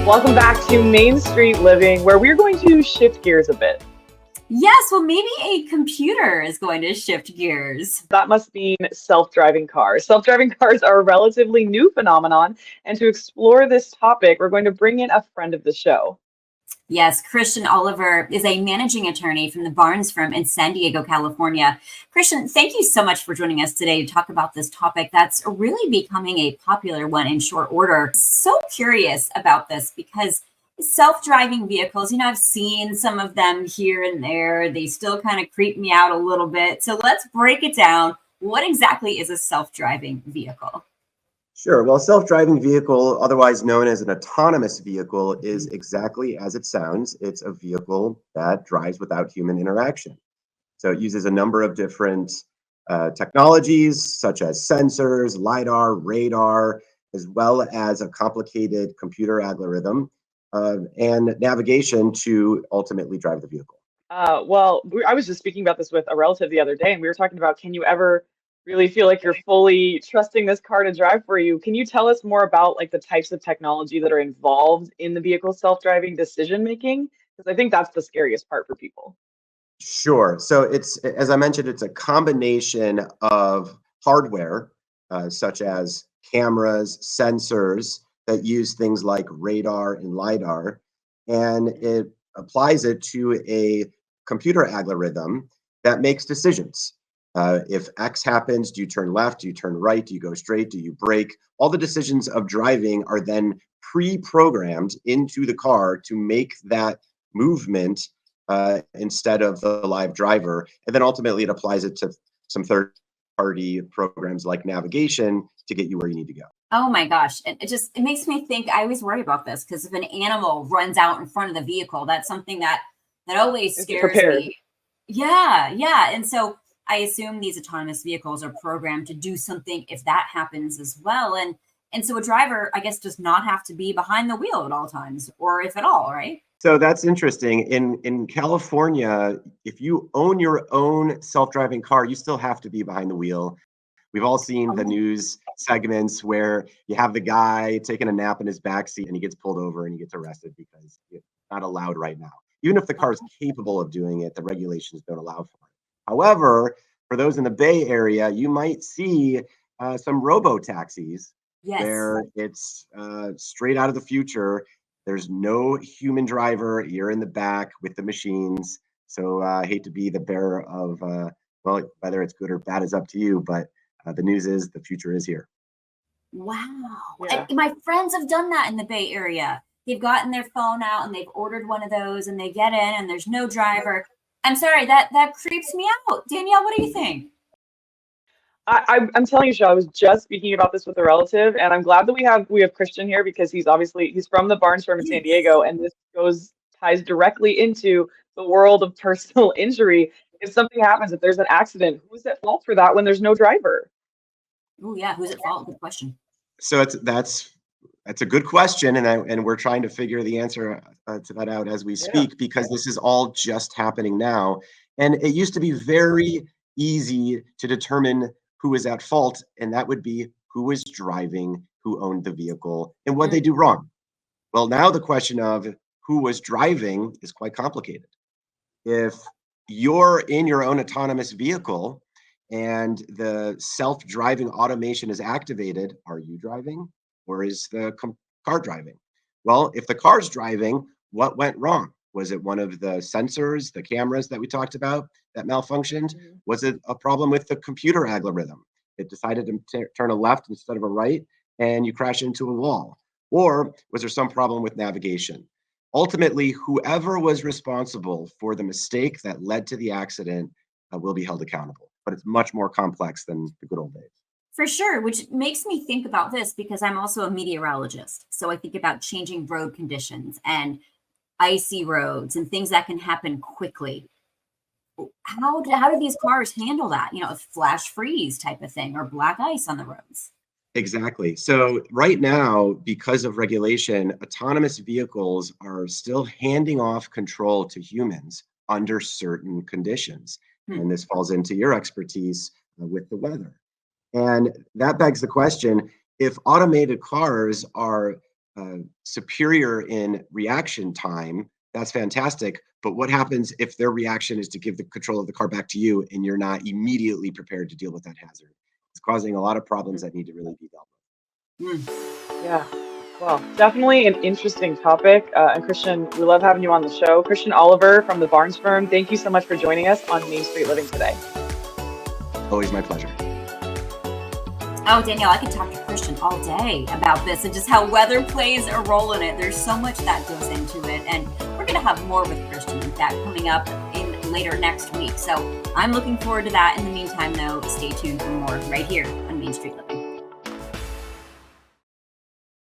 Welcome back to Main Street Living, where we're going to shift gears a bit. Yes, well, maybe a computer is going to shift gears. That must mean self-driving cars. Self-driving cars are a relatively new phenomenon, and to explore this topic, we're going to bring in a friend of the show. Yes, Christian Oliver is a managing attorney from the Barnes firm in San Diego, California. Christian, thank you so much for joining us today to talk about this topic that's really becoming a popular one in short order. So curious about this because self-driving vehicles, I've seen some of them here and there. They still kind of creep me out a little bit. So let's break it down. What exactly is a self-driving vehicle? Sure. Well, self-driving vehicle, otherwise known as an autonomous vehicle, is exactly as it sounds. It's a vehicle that drives without human interaction. So it uses a number of different technologies, such as sensors, LiDAR, radar, as well as a complicated computer algorithm and navigation to ultimately drive the vehicle. I was just speaking about this with a relative the other day, and we were talking about, can you ever really feel like you're fully trusting this car to drive for you? Can you tell us more about like the types of technology that are involved in the vehicle self-driving decision making? Because I think that's the scariest part for people. Sure. So it's, as I mentioned, it's a combination of hardware, such as cameras, sensors that use things like radar and LiDAR, and it applies it to a computer algorithm that makes decisions. If X happens, do you turn left? Do you turn right? Do you go straight? Do you brake? All the decisions of driving are then pre-programmed into the car to make that movement instead of the live driver. And then ultimately it applies it to some third-party programs like navigation to get you where you need to go. Oh my gosh. It makes me think. I always worry about this because if an animal runs out in front of the vehicle, that's something that always Is it scares prepared? me. Yeah. And so I assume these autonomous vehicles are programmed to do something if that happens as well. And so a driver, I guess, does not have to be behind the wheel at all times, or if at all, right? So that's interesting. In California, if you own your own self-driving car, you still have to be behind the wheel. We've all seen the Oh, news segments where you have the guy taking a nap in his backseat and he gets pulled over and he gets arrested because it's not allowed right now. Even if the car is capable of doing it, the regulations don't allow for it. However, for those in the Bay Area, you might see some robo taxis yes. where it's straight out of the future. There's no human driver. You're in the back with the machines. So I hate to be the bearer of, well, whether it's good or bad is up to you, but the news is the future is here. Wow. Yeah. And my friends have done that in the Bay Area. They've gotten their phone out and they've ordered one of those and they get in and there's no driver. I'm sorry, that creeps me out. Danielle, what do you think? I'm telling you, Shaw, I was just speaking about this with a relative, and I'm glad that we have Christian here because he's from the Barnes firm in San Yes. Diego, and this ties directly into the world of personal injury. If something happens, if there's an accident, who's at fault for that when there's no driver? Oh, yeah. Who's at fault? Good question. So that's a good question, and we're trying to figure the answer to that out as we Yeah. speak because this is all just happening now. And it used to be very easy to determine who was at fault, and that would be who was driving, who owned the vehicle, and what they Mm, do wrong. Well, now the question of who was driving is quite complicated. If you're in your own autonomous vehicle and the self-driving automation is activated, are you driving or is the car driving? Well, if the car's driving, what went wrong? Was it one of the sensors, the cameras that we talked about that malfunctioned? Mhm. Was it a problem with the computer algorithm? It decided to turn a left instead of a right and you crash into a wall. Or was there some problem with navigation? Ultimately, whoever was responsible for the mistake that led to the accident will be held accountable. But it's much more complex than the good old days. for sure, which makes me think about this because I'm also a meteorologist. So I think about changing road conditions and icy roads and things that can happen quickly. How do these cars handle that? A flash freeze type of thing or black ice on the roads. Exactly. So right now, because of regulation, autonomous vehicles are still handing off control to humans under certain conditions. Hmm. And this falls into your expertise with the weather. And that begs the question, if automated cars are superior in reaction time, that's fantastic. But what happens if their reaction is to give the control of the car back to you and you're not immediately prepared to deal with that hazard? It's causing a lot of problems that need to really be dealt with. Yeah. Well, definitely an interesting topic. And Christian, we love having you on the show. Christian Oliver from the Barnes Firm, thank you so much for joining us on Main Street Living today. Always my pleasure. Oh, Danielle, I could talk to Christian all day about this and just how weather plays a role in it. There's so much that goes into it. And we're going to have more with Christian in fact coming up in later next week. So I'm looking forward to that. In the meantime, though, stay tuned for more right here on Main Street Living.